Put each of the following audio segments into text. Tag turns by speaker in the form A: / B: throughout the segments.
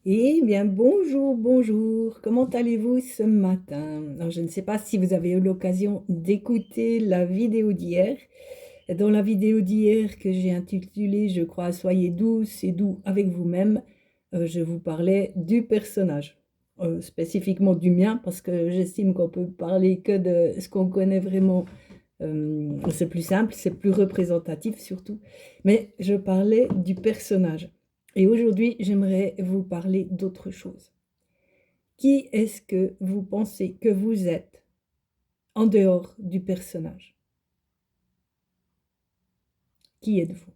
A: Eh bien, bonjour, bonjour. Comment allez-vous ce matin? Alors, je ne sais pas si vous avez eu l'occasion d'écouter la vidéo d'hier. Dans la vidéo d'hier que j'ai intitulée, je crois, Soyez douce et doux avec vous-même, je vous parlais du personnage, spécifiquement du mien, parce que j'estime qu'on peut parler que de ce qu'on connaît vraiment. C'est plus simple, c'est plus représentatif surtout. Mais je parlais du personnage. Et aujourd'hui, j'aimerais vous parler d'autre chose. Qui est-ce que vous pensez que vous êtes en dehors du personnage? Qui êtes-vous?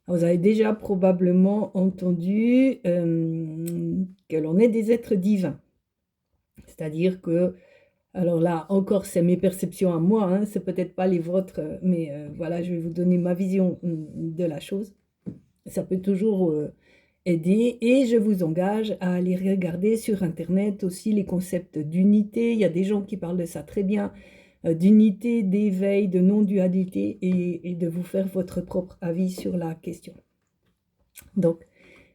A: Vous avez déjà probablement entendu que l'on est des êtres divins. C'est-à-dire que, alors là encore, c'est mes perceptions à moi, hein, c'est peut-être pas les vôtres, mais voilà, je vais vous donner ma vision de la chose. Ça peut toujours aider et je vous engage à aller regarder sur Internet aussi les concepts d'unité. Il y a des gens qui parlent de ça très bien, d'unité, d'éveil, de non-dualité et de vous faire votre propre avis sur la question. Donc,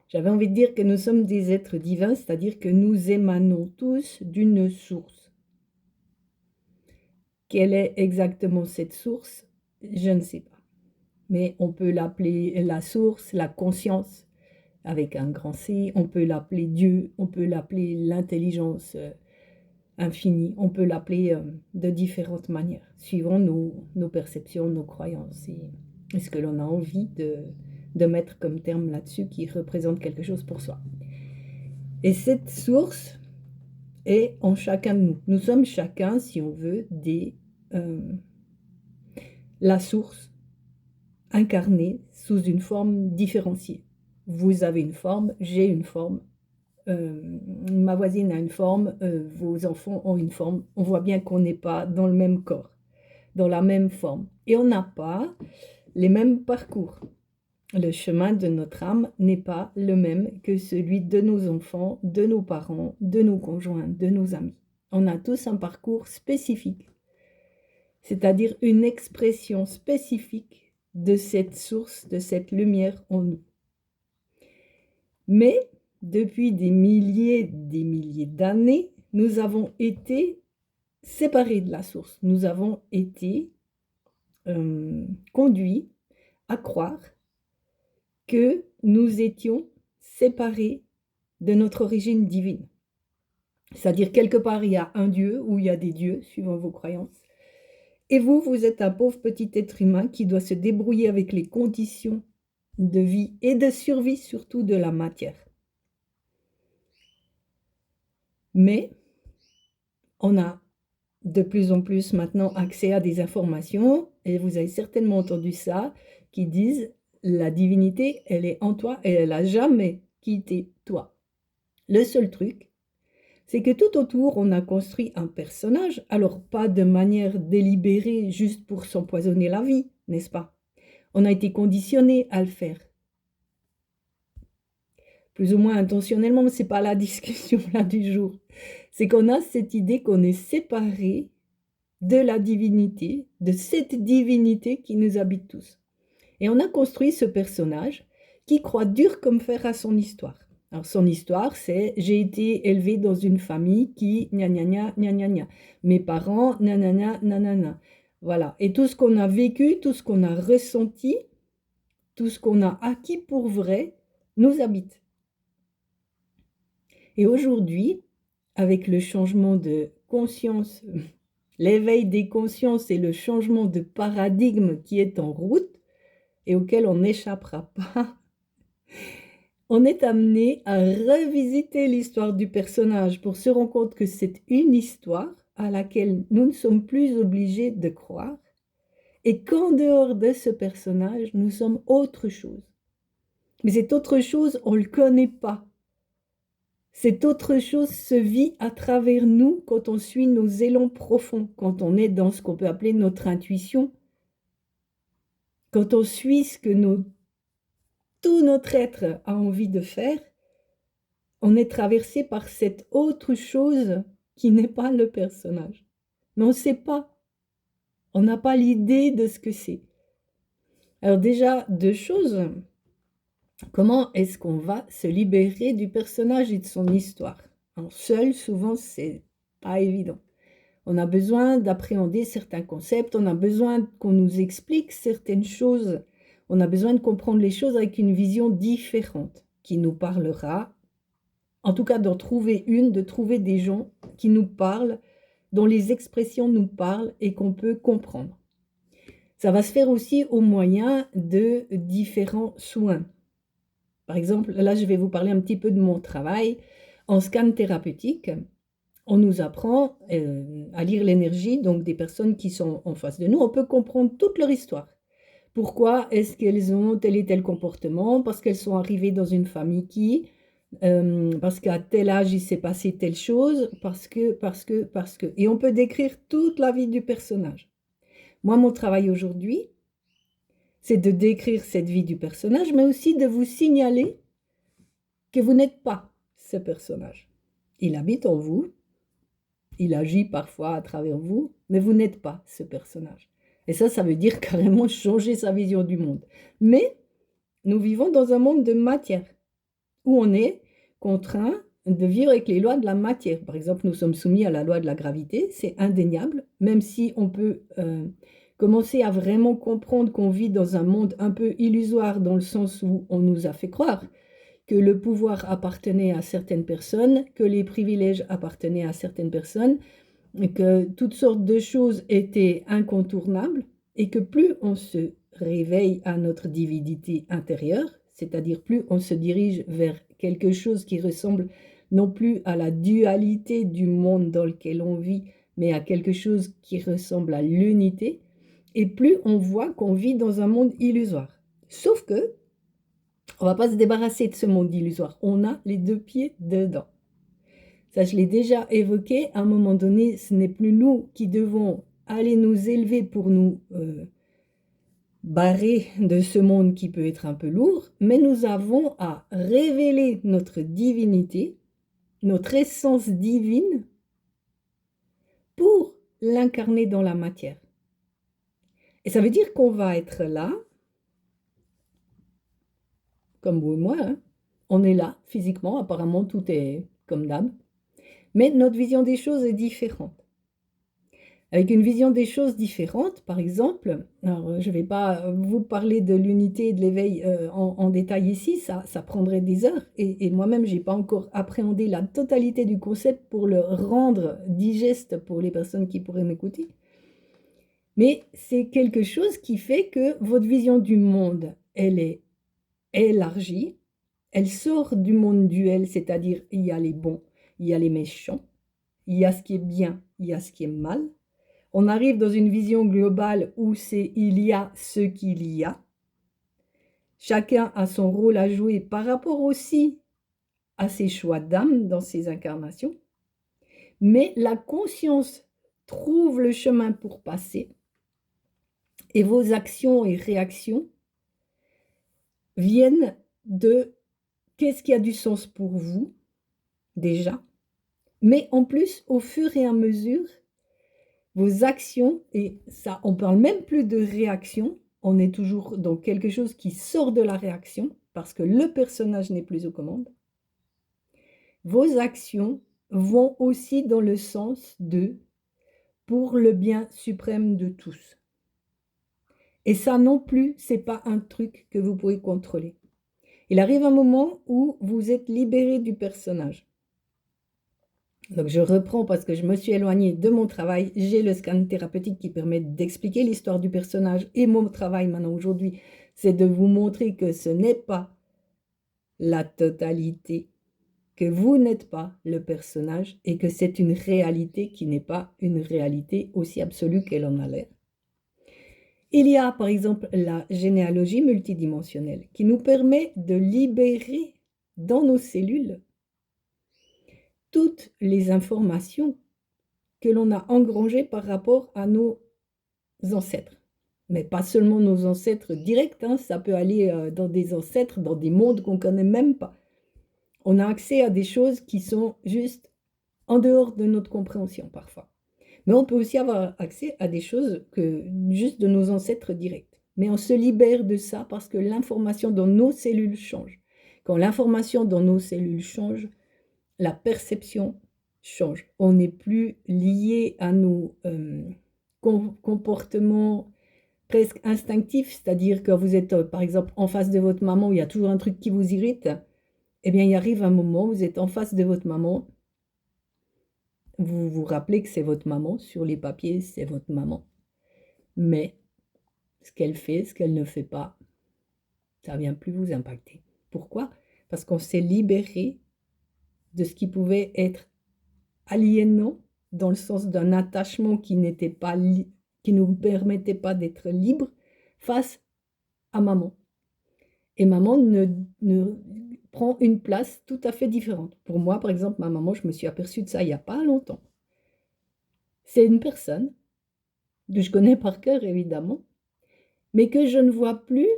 A: j'avais envie de dire que nous sommes des êtres divins, c'est-à-dire que nous émanons tous d'une source. Quelle est exactement cette source? Je ne sais pas. Mais on peut l'appeler la source, la conscience, avec un grand C, on peut l'appeler Dieu, on peut l'appeler l'intelligence infinie, on peut l'appeler de différentes manières, suivant nos perceptions, nos croyances et ce que l'on a envie de mettre comme terme là-dessus qui représente quelque chose pour soi. Et cette source est en chacun de nous. Nous sommes chacun, si on veut, la source incarnée sous une forme différenciée. Vous avez une forme, j'ai une forme, ma voisine a une forme, vos enfants ont une forme. On voit bien qu'on n'est pas dans le même corps, dans la même forme. Et on n'a pas les mêmes parcours. Le chemin de notre âme n'est pas le même que celui de nos enfants, de nos parents, de nos conjoints, de nos amis. On a tous un parcours spécifique, c'est-à-dire une expression spécifique de cette source, de cette lumière en nous. Mais depuis des milliers d'années, nous avons été séparés de la source. Nous avons été conduits à croire que nous étions séparés de notre origine divine. C'est-à-dire quelque part, il y a un Dieu ou il y a des dieux, suivant vos croyances. Et vous, vous êtes un pauvre petit être humain qui doit se débrouiller avec les conditions de vie et de survie, surtout de la matière. Mais on a de plus en plus maintenant accès à des informations, et vous avez certainement entendu ça, qui disent la divinité, elle est en toi et elle n'a jamais quitté toi. Le seul truc, c'est que tout autour, on a construit un personnage, alors pas de manière délibérée, juste pour s'empoisonner la vie, n'est-ce pas? On a été conditionné à le faire. Plus ou moins intentionnellement, mais ce n'est pas la discussion là du jour. C'est qu'on a cette idée qu'on est séparé de la divinité, de cette divinité qui nous habite tous. Et on a construit ce personnage qui croit dur comme fer à son histoire. Alors son histoire, c'est j'ai été élevé dans une famille qui gna gna gna gna gna gna. Mes parents nanana nanana. Voilà. Et tout ce qu'on a vécu, tout ce qu'on a ressenti, tout ce qu'on a acquis pour vrai, nous habite. Et aujourd'hui, avec le changement de conscience, l'éveil des consciences et le changement de paradigme qui est en route et auquel on n'échappera pas, on est amené à revisiter l'histoire du personnage pour se rendre compte que c'est une histoire à laquelle nous ne sommes plus obligés de croire et qu'en dehors de ce personnage, nous sommes autre chose. Mais cette autre chose, on ne le connaît pas. Cette autre chose se vit à travers nous quand on suit nos élans profonds, quand on est dans ce qu'on peut appeler notre intuition, quand on suit ce que tout notre être a envie de faire, on est traversé par cette autre chose qui n'est pas le personnage. Mais on ne sait pas, on n'a pas l'idée de ce que c'est. Alors déjà, deux choses. Comment est-ce qu'on va se libérer du personnage et de son histoire? En seul, souvent, c'est pas évident. On a besoin d'appréhender certains concepts, on a besoin qu'on nous explique certaines choses, on a besoin de comprendre les choses avec une vision différente qui nous parlera, en tout cas d'en trouver une, de trouver des gens qui nous parlent, dont les expressions nous parlent et qu'on peut comprendre. Ça va se faire aussi au moyen de différents soins. Par exemple, là, je vais vous parler un petit peu de mon travail. En scan thérapeutique, on nous apprend à lire l'énergie, donc des personnes qui sont en face de nous. On peut comprendre toute leur histoire. Pourquoi est-ce qu'elles ont tel et tel comportement? Parce qu'elles sont arrivées dans une famille qui, parce qu'à tel âge, il s'est passé telle chose, parce que. Et on peut décrire toute la vie du personnage. Moi, mon travail aujourd'hui, c'est de décrire cette vie du personnage, mais aussi de vous signaler que vous n'êtes pas ce personnage. Il habite en vous, il agit parfois à travers vous, mais vous n'êtes pas ce personnage. Et ça veut dire carrément changer sa vision du monde. Mais nous vivons dans un monde de matière, où on est contraint de vivre avec les lois de la matière. Par exemple, nous sommes soumis à la loi de la gravité, c'est indéniable, même si on peut commencer à vraiment comprendre qu'on vit dans un monde un peu illusoire, dans le sens où on nous a fait croire que le pouvoir appartenait à certaines personnes, que les privilèges appartenaient à certaines personnes, que toutes sortes de choses étaient incontournables, et que plus on se réveille à notre divinité intérieure, c'est-à-dire plus on se dirige vers quelque chose qui ressemble non plus à la dualité du monde dans lequel on vit, mais à quelque chose qui ressemble à l'unité, et plus on voit qu'on vit dans un monde illusoire. Sauf que on ne va pas se débarrasser de ce monde illusoire. On a les deux pieds dedans. Ça, je l'ai déjà évoqué. À un moment donné, ce n'est plus nous qui devons aller nous élever pour nous barrer de ce monde qui peut être un peu lourd, mais nous avons à révéler notre divinité, notre essence divine, pour l'incarner dans la matière. Et ça veut dire qu'on va être là, comme vous et moi, hein. On est là, physiquement, apparemment tout est comme d'hab. Mais notre vision des choses est différente. Avec une vision des choses différente, par exemple, alors je ne vais pas vous parler de l'unité et de l'éveil en détail ici, ça prendrait des heures, et moi-même, je n'ai pas encore appréhendé la totalité du concept pour le rendre digeste pour les personnes qui pourraient m'écouter. Mais c'est quelque chose qui fait que votre vision du monde, elle est élargie, elle sort du monde duel, c'est-à-dire il y a les bons, il y a les méchants, il y a ce qui est bien, il y a ce qui est mal. On arrive dans une vision globale où c'est il y a ce qu'il y a. Chacun a son rôle à jouer par rapport aussi à ses choix d'âme dans ses incarnations. Mais la conscience trouve le chemin pour passer, et vos actions et réactions viennent de qu'est-ce qui a du sens pour vous, déjà, mais en plus, au fur et à mesure, vos actions, et ça, on ne parle même plus de réaction, on est toujours dans quelque chose qui sort de la réaction, parce que le personnage n'est plus aux commandes. Vos actions vont aussi dans le sens de pour le bien suprême de tous. Et ça non plus, c'est pas un truc que vous pouvez contrôler. Il arrive un moment où vous êtes libéré du personnage. Donc je reprends parce que je me suis éloignée de mon travail. J'ai le scan thérapeutique qui permet d'expliquer l'histoire du personnage, et mon travail maintenant aujourd'hui, c'est de vous montrer que ce n'est pas la totalité, que vous n'êtes pas le personnage, et que c'est une réalité qui n'est pas une réalité aussi absolue qu'elle en a l'air. Il y a par exemple la généalogie multidimensionnelle qui nous permet de libérer dans nos cellules toutes les informations que l'on a engrangées par rapport à nos ancêtres. Mais pas seulement nos ancêtres directs, hein, ça peut aller dans des ancêtres, dans des mondes qu'on ne connaît même pas. On a accès à des choses qui sont juste en dehors de notre compréhension parfois. Mais on peut aussi avoir accès à des choses que juste de nos ancêtres directs. mais on se libère de ça parce que l'information dans nos cellules change. Quand l'information dans nos cellules change, la perception change. On n'est plus lié à nos comportements presque instinctifs, c'est-à-dire que vous êtes par exemple en face de votre maman, où il y a toujours un truc qui vous irrite, eh bien il arrive un moment où vous êtes en face de votre maman, vous vous rappelez que c'est votre maman, sur les papiers c'est votre maman, mais ce qu'elle fait, ce qu'elle ne fait pas, ça ne vient plus vous impacter. Pourquoi? Parce qu'on s'est libéré de ce qui pouvait être aliénant, dans le sens d'un attachement qui n'était pas qui ne nous permettait pas d'être libre face à maman. Et maman prend une place tout à fait différente. Pour moi, par exemple, ma maman, je me suis aperçue de ça il n'y a pas longtemps. C'est une personne que je connais par cœur, évidemment, mais que je ne vois plus.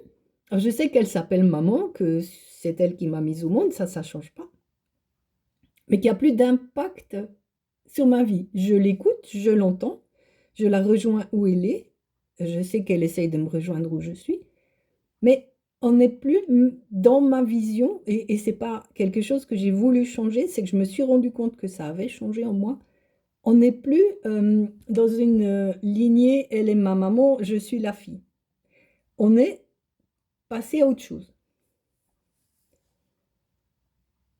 A: Alors, je sais qu'elle s'appelle maman, que c'est elle qui m'a mise au monde, ça ne change pas. Mais qui a plus d'impact sur ma vie. Je l'écoute, je l'entends, je la rejoins où elle est, je sais qu'elle essaye de me rejoindre où je suis, mais on n'est plus dans ma vision, et ce n'est pas quelque chose que j'ai voulu changer, c'est que je me suis rendu compte que ça avait changé en moi. On n'est plus dans une lignée, elle est ma maman, je suis la fille. On est passé à autre chose.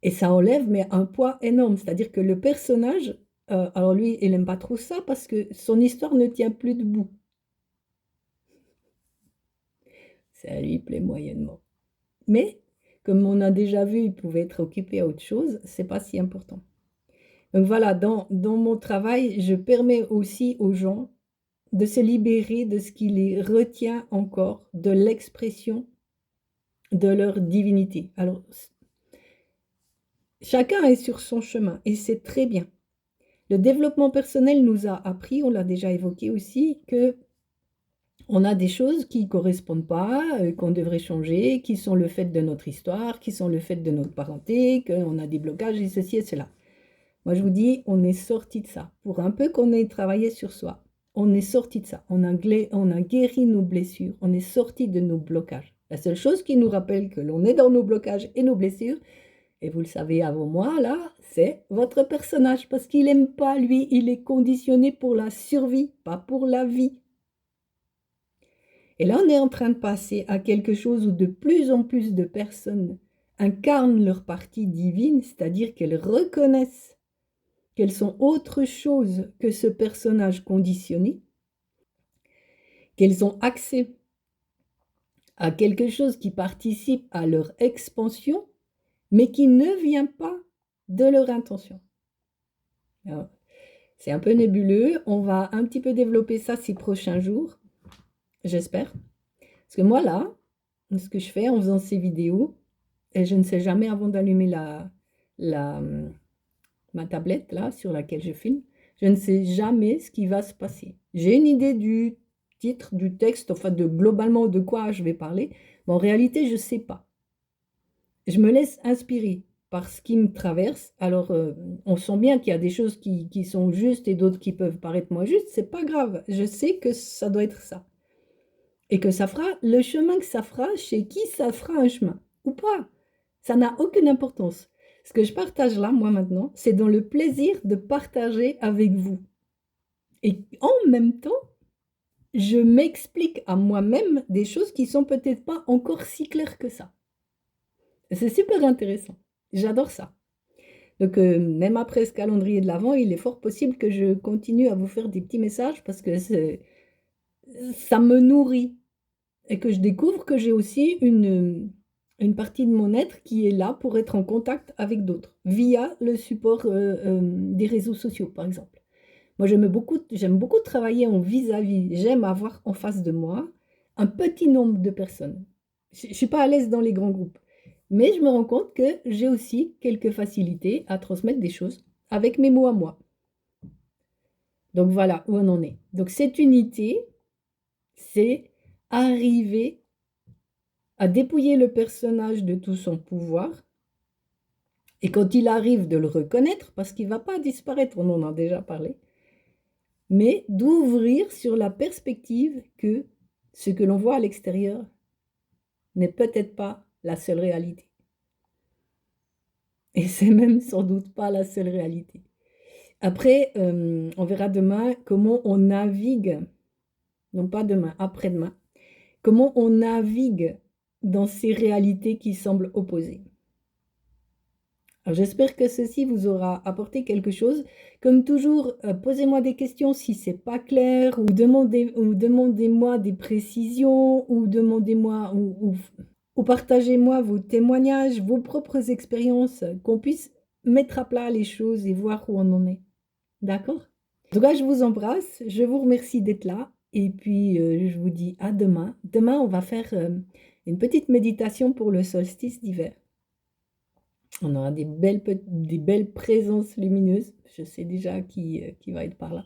A: Et ça enlève mais un poids énorme, c'est-à-dire que le personnage, alors lui, il n'aime pas trop ça parce que son histoire ne tient plus debout. Ça lui plaît moyennement. Mais, comme on a déjà vu, il pouvait être occupé à autre chose, c'est pas si important. Donc voilà, dans mon travail, je permets aussi aux gens de se libérer de ce qui les retient encore, de l'expression de leur divinité. Alors, chacun est sur son chemin et c'est très bien. Le développement personnel nous a appris, on l'a déjà évoqué aussi, que on a des choses qui ne correspondent pas, qu'on devrait changer, qui sont le fait de notre histoire, qui sont le fait de notre parenté, qu'on a des blocages et ceci et cela. Moi, je vous dis, on est sorti de ça. Pour un peu qu'on ait travaillé sur soi, on est sorti de ça. On a guéri nos blessures, on est sorti de nos blocages. La seule chose qui nous rappelle que l'on est dans nos blocages et nos blessures, et vous le savez avant moi, là, c'est votre personnage. Parce qu'il n'aime pas, lui, il est conditionné pour la survie, pas pour la vie. Et là, on est en train de passer à quelque chose où de plus en plus de personnes incarnent leur partie divine, c'est-à-dire qu'elles reconnaissent qu'elles sont autre chose que ce personnage conditionné, qu'elles ont accès à quelque chose qui participe à leur expansion, mais qui ne vient pas de leur intention. Alors, c'est un peu nébuleux, on va un petit peu développer ça ces prochains jours, j'espère. Parce que moi là, ce que je fais en faisant ces vidéos, et je ne sais jamais avant d'allumer ma tablette là sur laquelle je filme, je ne sais jamais ce qui va se passer. J'ai une idée du titre, du texte, enfin de globalement de quoi je vais parler, mais en réalité je ne sais pas. Je me laisse inspirer par ce qui me traverse. Alors on sent bien qu'il y a des choses qui sont justes et d'autres qui peuvent paraître moins justes, c'est pas grave, je sais que ça doit être ça. Et que ça fera le chemin que ça fera, chez qui ça fera un chemin ou pas. Ça n'a aucune importance. Ce que je partage là, moi maintenant, c'est dans le plaisir de partager avec vous. Et en même temps, je m'explique à moi-même des choses qui sont peut-être pas encore si claires que ça. C'est super intéressant. J'adore ça. Donc, même après ce calendrier de l'Avent, il est fort possible que je continue à vous faire des petits messages parce que ça me nourrit. Et que je découvre que j'ai aussi une partie de mon être qui est là pour être en contact avec d'autres, via le support des réseaux sociaux, par exemple. Moi, j'aime beaucoup travailler en vis-à-vis. J'aime avoir en face de moi un petit nombre de personnes. Je ne suis pas à l'aise dans les grands groupes. Mais je me rends compte que j'ai aussi quelques facilités à transmettre des choses avec mes mots à moi. Donc voilà où on en est. Donc cette unité, c'est arriver à dépouiller le personnage de tout son pouvoir. Et quand il arrive de le reconnaître, parce qu'il ne va pas disparaître, on en a déjà parlé, mais d'ouvrir sur la perspective que ce que l'on voit à l'extérieur n'est peut-être pas la seule réalité. Et c'est même sans doute pas la seule réalité. Après, on verra demain comment on navigue, non pas demain, après-demain, comment on navigue dans ces réalités qui semblent opposées. Alors j'espère que ceci vous aura apporté quelque chose. Comme toujours, posez-moi des questions si c'est pas clair ou demandez-moi des précisions ou demandez-moi ou partagez-moi vos témoignages, vos propres expériences, qu'on puisse mettre à plat les choses et voir où on en est. D'accord? En tout cas, je vous embrasse, je vous remercie d'être là et puis, je vous dis à demain. Demain, on va faire, une petite méditation pour le solstice d'hiver. On aura des belles présences lumineuses. Je sais déjà qui va être par là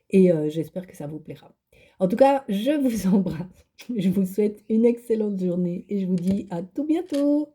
A: et j'espère que ça vous plaira. En tout cas, je vous embrasse. Je vous souhaite une excellente journée et je vous dis à tout bientôt.